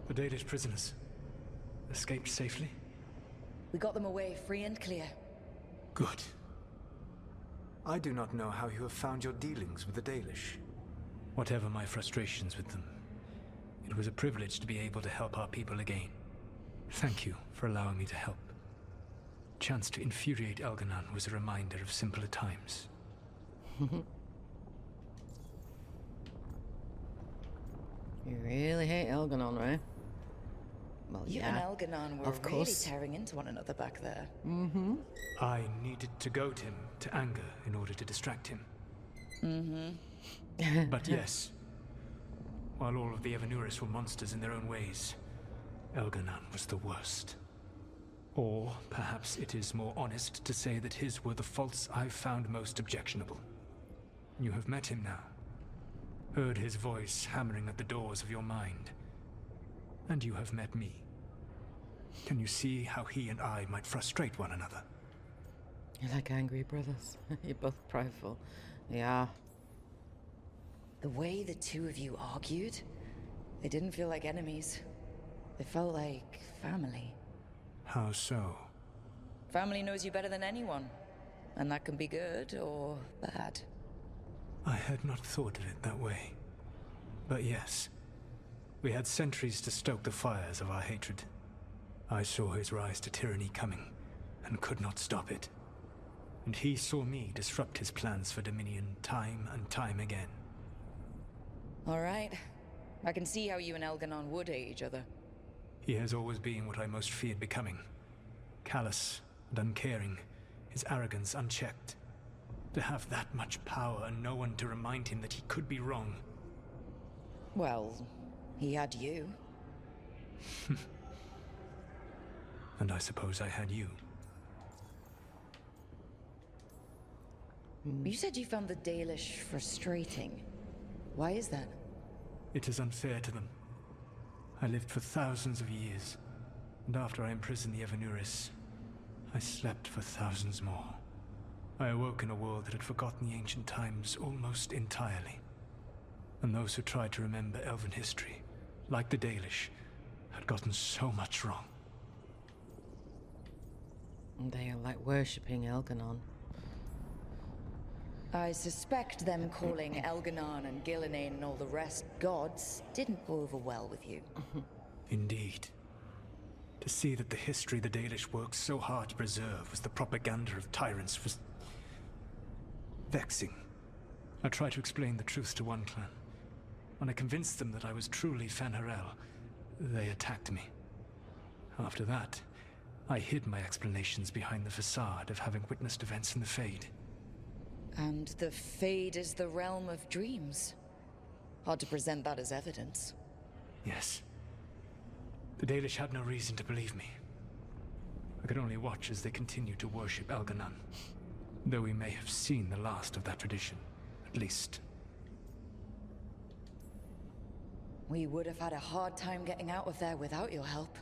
The Dalish prisoners escaped safely? We got them away free and clear. Good. I do not know how you have found your dealings with the Dalish. Whatever my frustrations with them, it was a privilege to be able to help our people again. Thank you for allowing me to help. Chance to infuriate Elganon was a reminder of simpler times. You really hate Elganon, right? Well, You yeah. and Elganon were of really course. tearing into one another back there. I needed to goad him to anger in order to distract him. But yes, while all of the Evanuris were monsters in their own ways, Elganon was the worst. Or perhaps it is more honest to say that his were the faults I've found most objectionable. You have met him now, heard his voice hammering at the doors of your mind, and you have met me. Can you see how he and I might frustrate one another? You're like angry brothers. You're both prideful. Yeah. The way the two of you argued, they didn't feel like enemies. They felt like family. How so? Family knows you better than anyone. And that can be good or bad. I had not thought of it that way. But yes, we had centuries to stoke the fires of our hatred. I saw his rise to tyranny coming, and could not stop it. And he saw me disrupt his plans for dominion time and time again. All right. I can see how you and Elganon would hate each other. He has always been what I most feared becoming. Callous and uncaring, his arrogance unchecked. To have that much power and no one to remind him that he could be wrong. Well, he had you. And I suppose I had you. You said you found the Dalish frustrating. Why is that? It is unfair to them. I lived for thousands of years, and after I imprisoned the Evanuris, I slept for thousands more. I awoke in a world that had forgotten the ancient times almost entirely. And those who tried to remember Elven history, like the Dalish, had gotten so much wrong. They are like worshipping Elganon. I suspect them calling Elganon and Gillenane and all the rest gods didn't go over well with you. Indeed. To see that the history the Dalish worked so hard to preserve was the propaganda of tyrants was vexing. I tried to explain the truth to one clan. When I convinced them that I was truly Fen'Harel, they attacked me. After that, I hid my explanations behind the facade of having witnessed events in the Fade. And the Fade is the realm of dreams. Hard to present that as evidence. Yes. The Dalish had no reason to believe me. I could only watch as they continued to worship Elganon, though we may have seen the last of that tradition, at least. We would have had a hard time getting out of there without your help.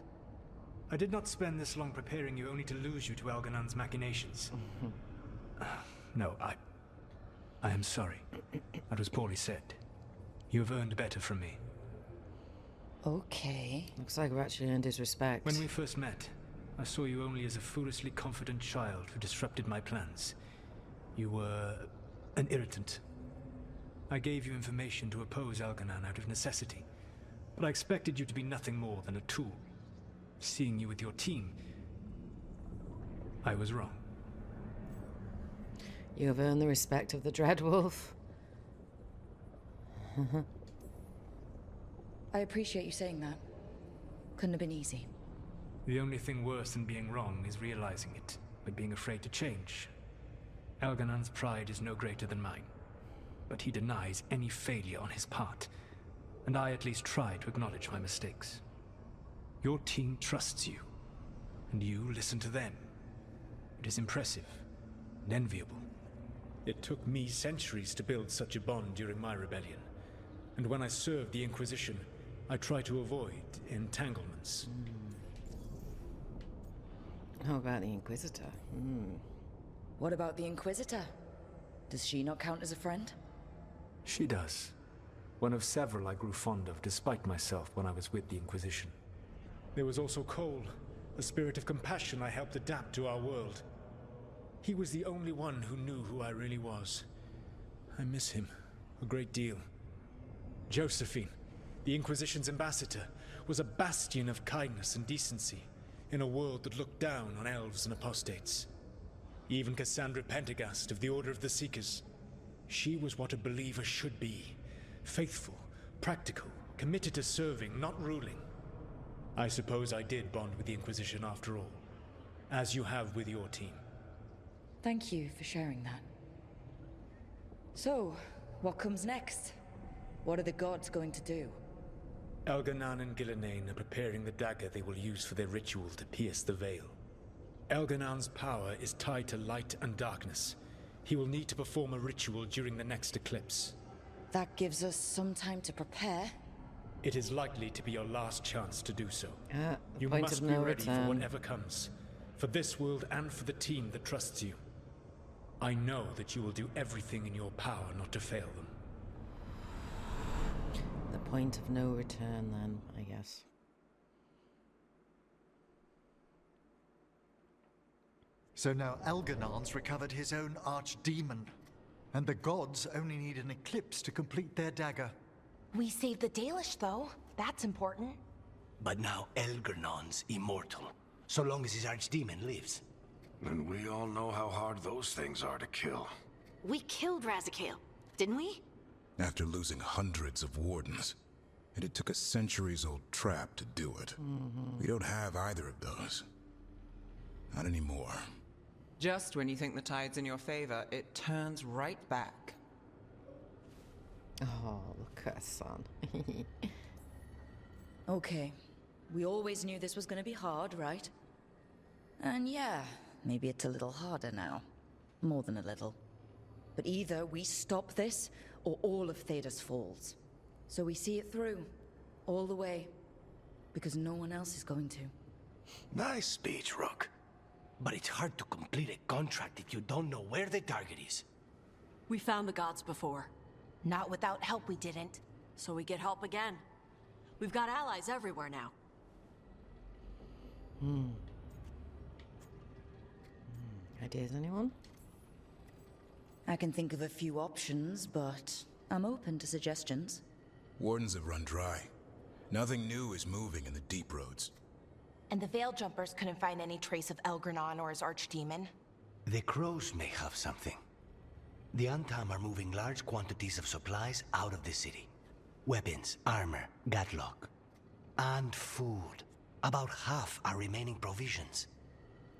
I did not spend this long preparing you only to lose you to Elganon's machinations. No, I am sorry. That was poorly said. You have earned better from me. Okay. Looks like we've actually earned his respect. When we first met, I saw you only as a foolishly confident child who disrupted my plans. You were an irritant. I gave you information to oppose Elganon out of necessity, but I expected you to be nothing more than a tool. Seeing you with your team, I was wrong. You have earned the respect of the Dreadwolf. I appreciate you saying that. Couldn't have been easy. The only thing worse than being wrong is realizing it, but being afraid to change. Elganon's pride is no greater than mine, but he denies any failure on his part, and I at least try to acknowledge my mistakes. Your team trusts you, and you listen to them. It is impressive and enviable. It took me centuries to build such a bond during my rebellion, and when I served the Inquisition, I try to avoid entanglements. How about the Inquisitor? What about the Inquisitor? Does she not count as a friend? She does. One of several I grew fond of, despite myself, when I was with the Inquisition. There was also Cole, a spirit of compassion I helped adapt to our world. He was the only one who knew who I really was. I miss him a great deal. Josephine, the Inquisition's ambassador, was a bastion of kindness and decency in a world that looked down on elves and apostates. Even Cassandra Pendergast of the Order of the Seekers. She was what a believer should be. Faithful, practical, committed to serving, not ruling. I suppose I did bond with the Inquisition after all, as you have with your team. Thank you for sharing that. So, what comes next? What are the gods going to do? Elganan and Gillenane are preparing the dagger they will use for their ritual to pierce the veil. Elganan's power is tied to light and darkness. He will need to perform a ritual during the next eclipse. That gives us some time to prepare. It is likely to be your last chance to do so. The You point must of be no ready for return. whatever comes. For this world and for the team that trusts you. I know that you will do everything in your power not to fail them. The point of no return, then, I guess. So now Elganan's recovered his own archdemon, and the gods only need an eclipse to complete their dagger. We saved the Dalish, though. That's important. But now Elgernon's immortal, so long as his archdemon lives. And we all know how hard those things are to kill. We killed Razikale, didn't we? After losing hundreds of wardens. And it took a centuries-old trap to do it. We don't have either of those. Not anymore. Just when you think the tide's in your favor, it turns right back. Oh, look at her son. Okay. We always knew this was going to be hard, right? And yeah, maybe it's a little harder now. More than a little. But either we stop this, or all of Thedas falls. So we see it through. All the way. Because no one else is going to. Nice speech, Rook. But it's hard to complete a contract if you don't know where the target is. We found the gods before. Not without help, we didn't. So we get help again. We've got allies everywhere now. Ideas, anyone? I can think of a few options, but I'm open to suggestions. Wardens have run dry. Nothing new is moving in the deep roads. And the Veil Jumpers couldn't find any trace of Elgranon or his archdemon. The crows may have something. The Antam are moving large quantities of supplies out of the city. Weapons, armor, gatlock. And food. About half are remaining provisions.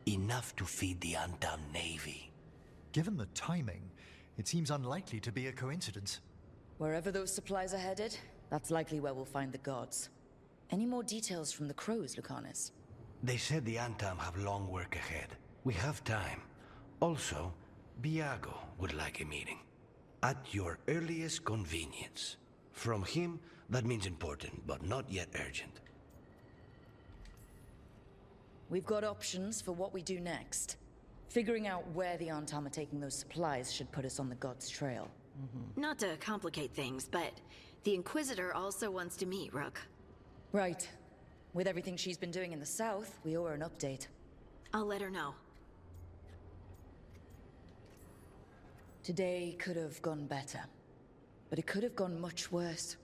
Enough to feed the Antam navy. Given the timing, it seems unlikely to be a coincidence. Wherever those supplies are headed, that's likely where we'll find the gods. Any more details from the crows, Lucanus? They said the Antam have long work ahead. We have time. Also, Biago would like a meeting. At your earliest convenience. From him, that means important, but not yet urgent. We've got options for what we do next. Figuring out where the Antam are taking those supplies should put us on the gods' trail. Not to complicate things, but the Inquisitor also wants to meet Rook. Right. With everything she's been doing in the south, we owe her an update. I'll let her know. Today could have gone better. But it could have gone much worse.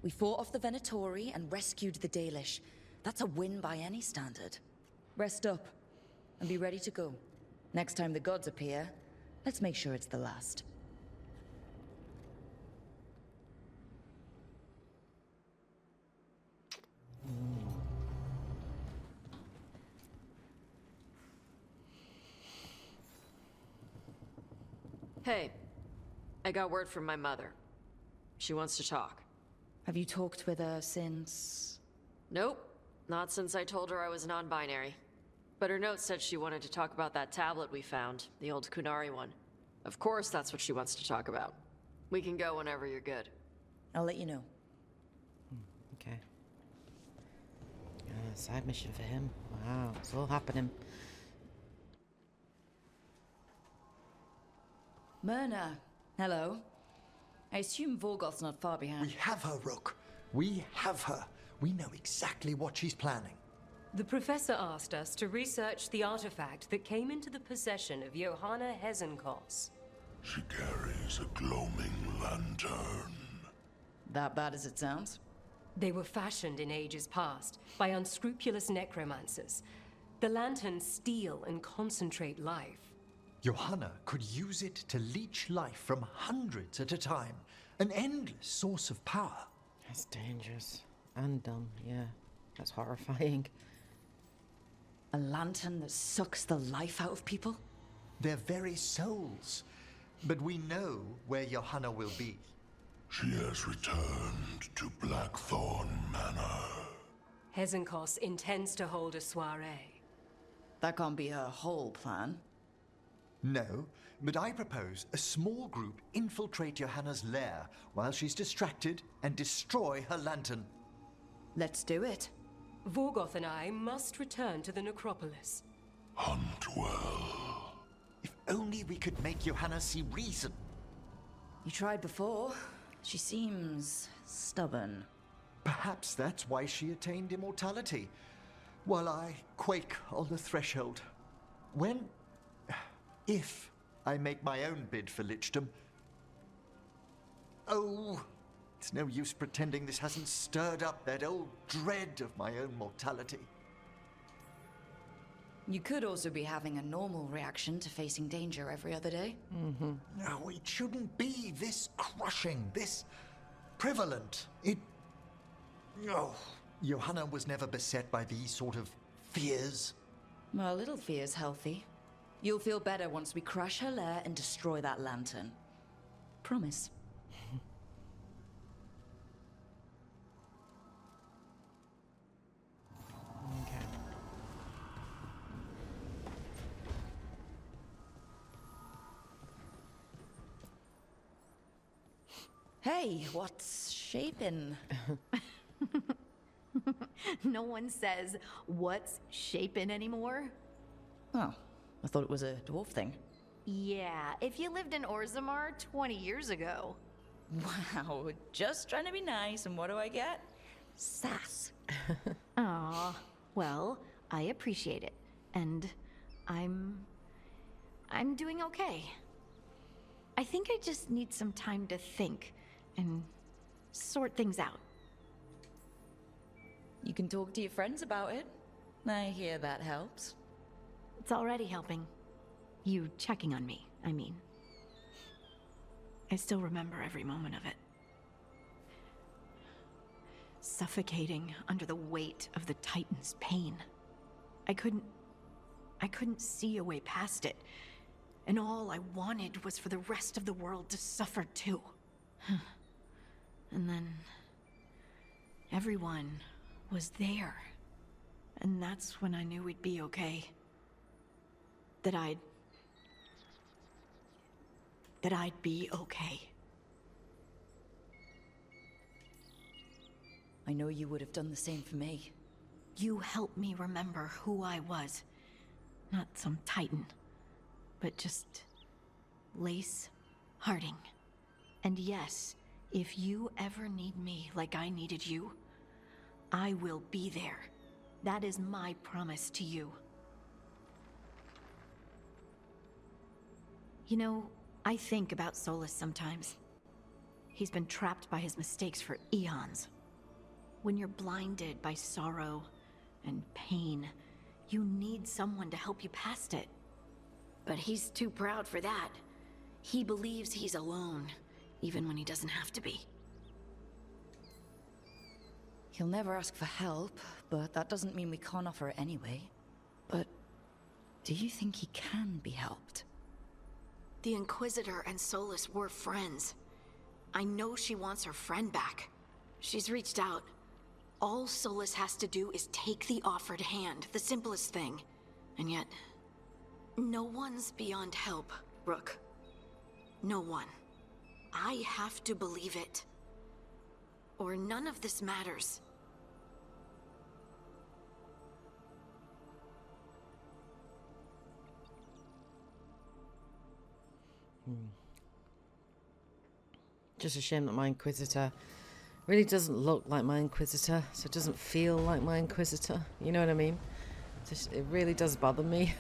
We fought off the Venatori and rescued the Dalish. That's a win by any standard. Rest up, and be ready to go. Next time the gods appear, let's make sure it's the last. Hey, I got word from my mother. She wants to talk. Have you talked with her since... Nope, not since I told her I was non-binary. But her note said she wanted to talk about that tablet we found, the old Kunari one. Of course that's what she wants to talk about. We can go whenever you're good. I'll let you know. Okay. a side mission for him. Wow, it's all happening. Myrna, hello. I assume Vorgoth's not far behind. We have her, Rook. We have her. We know exactly what she's planning. The professor asked us to research the artifact that came into the possession of Johanna Hezenkos. She carries a gloaming lantern. That bad as it sounds? They were fashioned in ages past by unscrupulous necromancers. The lanterns steal and concentrate life. Johanna could use it to leech life from hundreds at a time. An endless source of power. That's dangerous. And dumb, yeah. That's horrifying. A lantern that sucks the life out of people? Their very souls. But we know where Johanna will be. She has returned to Blackthorn Manor. Hezenkos intends to hold a soiree. That can't be her whole plan. No, but I propose a small group infiltrate Johanna's lair while she's distracted and destroy her lantern. Let's do it. Vorgoth and I must return to the necropolis. Hunt well. If only we could make Johanna see reason. You tried before. She seems stubborn. Perhaps that's why she attained immortality, while I quake on the threshold. If I make my own bid for lichdom... Oh, it's no use pretending this hasn't stirred up that old dread of my own mortality. You could also be having a normal reaction to facing danger every other day. No, it shouldn't be this crushing, this prevalent. No. Johanna was never beset by these sort of fears. Well, a little fear's healthy. You'll feel better once we crush her lair and destroy that lantern. Promise. Okay. Hey, what's shaping? No one says, what's shaping anymore? Oh, I thought it was a dwarf thing. Yeah, if you lived in Orzammar 20 years ago. Wow, just trying to be nice, and what do I get? Sass. Aw, well, I appreciate it. And I'm doing okay. I think I just need some time to think and sort things out. You can talk to your friends about it. I hear that helps. It's already helping. You checking on me, I mean. I still remember every moment of it. Suffocating under the weight of the Titan's pain. I couldn't see a way past it. And all I wanted was for the rest of the world to suffer too. And then everyone was there. And that's when I knew we'd be okay. That I'd be okay. I know you would have done the same for me. You helped me remember who I was. Not some titan, but just Lace Harding. And yes, if you ever need me like I needed you, I will be there. That is my promise to you. You know, I think about Solus sometimes. He's been trapped by his mistakes for eons. When you're blinded by sorrow and pain, you need someone to help you past it. But he's too proud for that. He believes he's alone, even when he doesn't have to be. He'll never ask for help, but that doesn't mean we can't offer it anyway. But do you think he can be helped? The Inquisitor and Solus were friends. I know she wants her friend back. She's reached out. All Solus has to do is take the offered hand, the simplest thing. And yet, no one's beyond help, Rook. No one. I have to believe it. Or none of this matters. Just a shame that my Inquisitor really doesn't look like my Inquisitor, so it doesn't feel like my Inquisitor. You know what I mean? It really does bother me.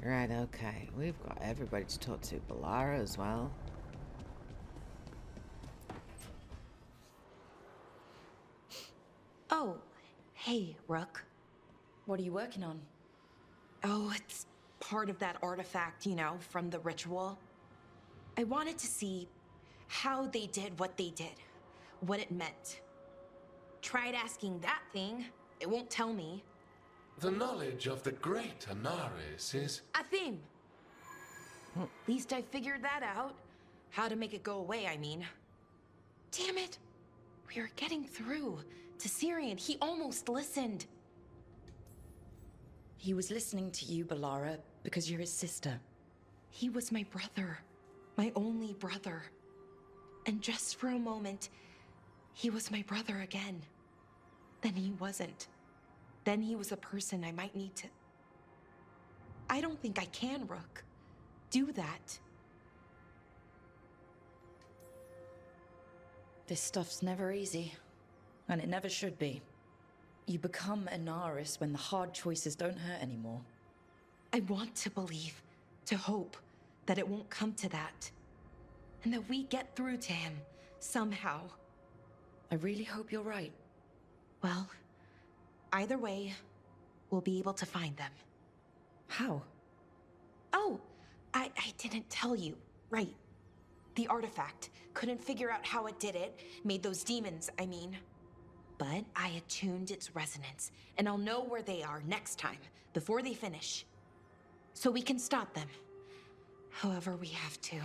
Right, okay. We've got everybody to talk to. Balara as well. Oh, hey, Rook. What are you working on? Oh, it's part of that artifact, you know, from the ritual. I wanted to see how they did what they did, what it meant. Tried asking that thing, it won't tell me. The knowledge of the great Anaris is... A theme! At least I figured that out. How to make it go away, I mean. Damn it! We were getting through to Syrian. He almost listened. He was listening to you, Balara, because you're his sister. He was my brother. My only brother. And just for a moment, he was my brother again. Then he wasn't. Then he was a person I might need to... I don't think I can, Rook. Do that. This stuff's never easy. And it never should be. You become Anaris when the hard choices don't hurt anymore. I want to believe, to hope, that it won't come to that. And that we get through to him, somehow. I really hope you're right. Well, either way, we'll be able to find them. How? Oh, I didn't tell you. Right. The artifact. Couldn't figure out how it did it. Made those demons, I mean. But I attuned its resonance, and I'll know where they are next time, before they finish. So we can stop them. However we have to.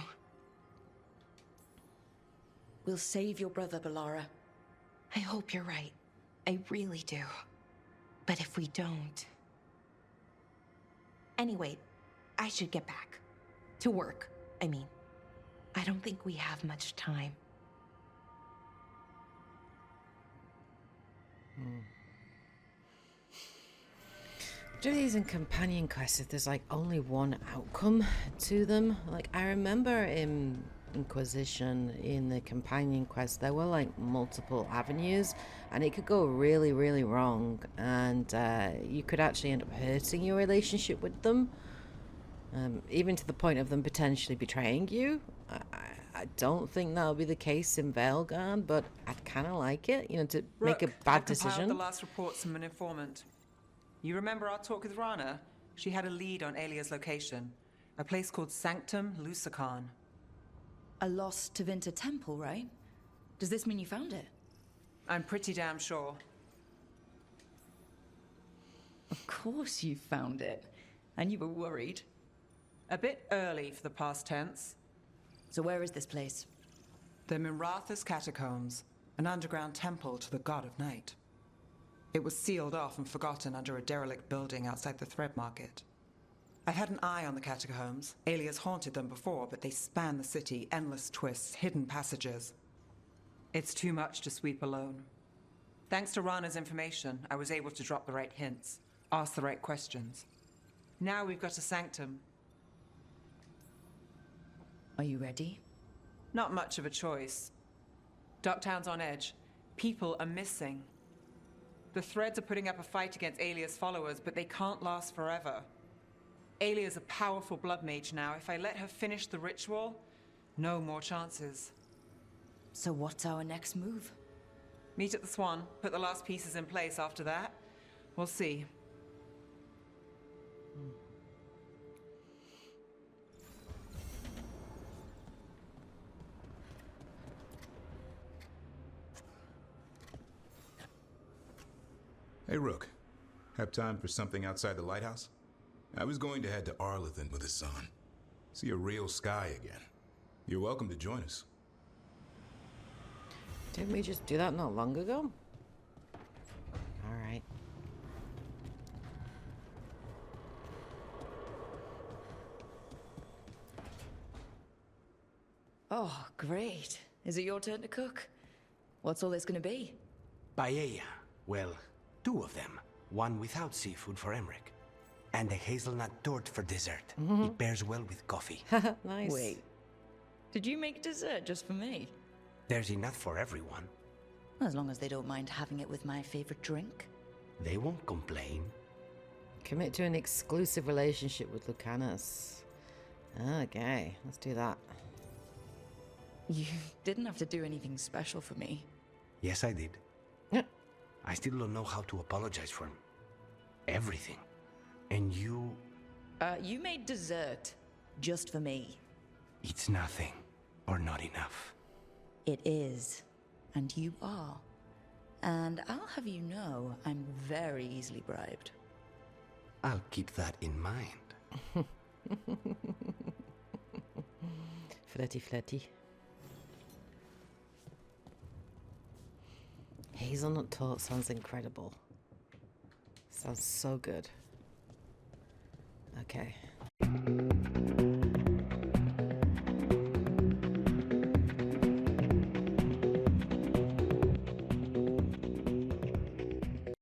We'll save your brother, Balara. I hope you're right. I really do. But if we don't... Anyway, I should get back. To work, I mean. I don't think we have much time. Do these in companion quests if there's like only one outcome to them? Like I remember in Inquisition, in the companion quest, there were like multiple avenues and it could go really, really wrong, and you could actually end up hurting your relationship with them, even to the point of them potentially betraying you. I don't think that'll be the case in Veilguard, but I'd kind of like it, you know, to Rook, make a bad I decision. compiled the last reports from an informant. You remember our talk with Rana? She had a lead on Alia's location, a place called Sanctum Lucican. A lost Tevinter temple, right? Does this mean you found it? I'm pretty damn sure. Of course you found it. And you were worried. A bit early for the past tense. So where is this place? The Miratha's Catacombs, an underground temple to the god of night. It was sealed off and forgotten under a derelict building outside the Thread Market. I've had an eye on the catacombs. Alias haunted them before, but they span the city, endless twists, hidden passages. It's too much to sweep alone. Thanks to Rana's information, I was able to drop the right hints, ask the right questions. Now we've got a sanctum. Are you ready? Not much of a choice. Docktown's on edge. People are missing. The Threads are putting up a fight against Alia's followers, but they can't last forever. Alia's a powerful blood mage now. If I let her finish the ritual, no more chances. So what's our next move? Meet at the Swan, put the last pieces in place after that. We'll see. Hey, Rook. Have time for something outside the lighthouse? I was going to head to Arlathan with the sun. See a real sky again. You're welcome to join us. Didn't we just do that not long ago? Alright. Oh, great. Is it your turn to cook? What's all this gonna be? Paella. Well, two of them. One without seafood for Emmerich. And a hazelnut tort for dessert. It pairs well with coffee. Nice. Wait. Did you make dessert just for me? There's enough for everyone. As long as they don't mind having it with my favorite drink. They won't complain. Commit to an exclusive relationship with Lucanus. Okay, let's do that. You didn't have to do anything special for me. Yes, I did. Yeah. I still don't know how to apologize for everything. And you... You made dessert. Just for me. It's nothing. Or not enough. It is. And you are. And I'll have you know, I'm very easily bribed. I'll keep that in mind. Flirty, flirty. Hazelnut tart sounds incredible. Sounds so good. Okay.